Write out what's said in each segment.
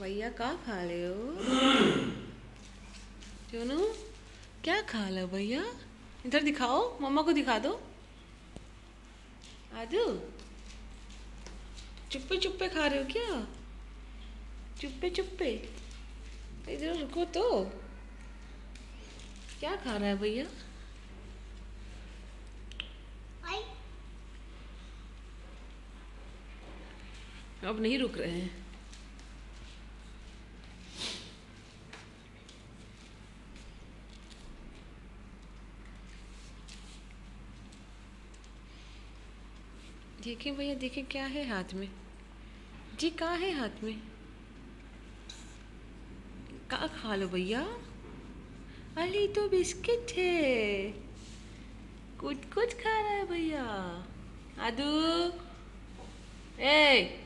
भैया क्या खा रहे हो? चुनू, क्या खा रहे हो भैया? इधर दिखाओ, मम्मा को दिखा दो। आदू, चुप्पे चुप्पे खा रहे हो क्या? चुप्पे चुप्पे, इधर रुको तो। क्या खा रहा है भैया? अब नहीं रुक रहे हैं। देखिए भैया, देखिए क्या है हाथ में। जी क्या है हाथ में? क्या खा लो भैया? अरे तो बिस्किट है। कुछ कुछ खा रहा है भैया। आदू, ए,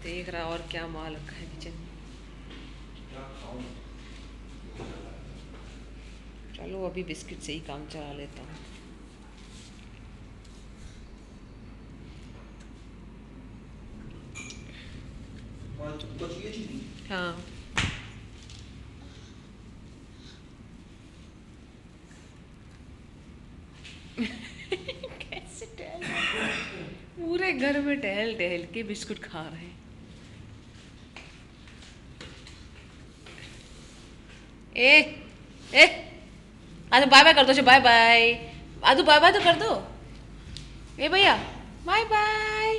देख रहा और क्या माल रखा है किचन में। चलो अभी बिस्किट से ही काम चला लेता हूँ। हाँ, कैसे टहल पूरे घर में टहल टहल के बिस्कुट खा रहे हैं। ए ए, आदू बाय बाय कर दो। बाय बाय आदू, बाय बाय तो कर दो। ए भैया, बाय बाय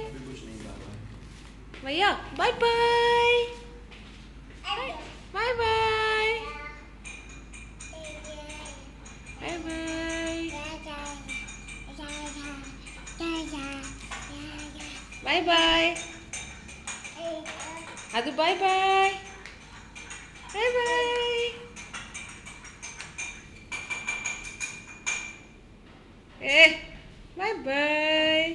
भैया, bye bye bye bye bye bye bye bye आदू, बाय बाय बाय बाय। ए, बाय बाय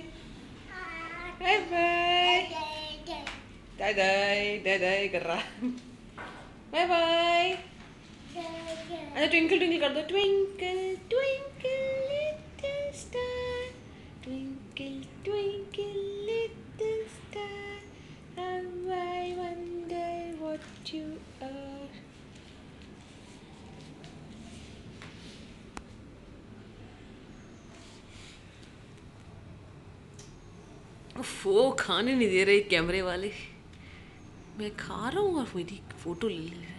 बाय बाय। दाई दाई दाई दाई कर रहा। Bye bye. अच्छा ट्विंकल ट्विंकल कर दो। Twinkle twinkle little star, twinkle twinkle little star, how I wonder what you are। वो खाने नहीं दे रहे कैमरे वाले। मैं खा रहा हूँ और मेरी फोटो ले ले रहे हैं।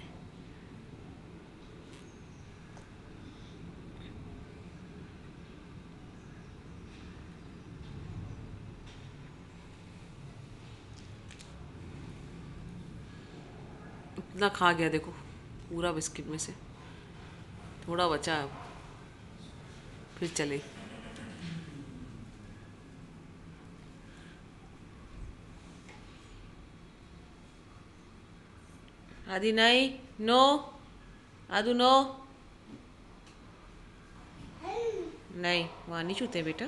इतना खा गया देखो, पूरा बिस्किट में से थोड़ा बचा है। अब फिर चले। आदि नहीं, नो आदू, नो नहीं, वहाँ नहीं छूते बेटा।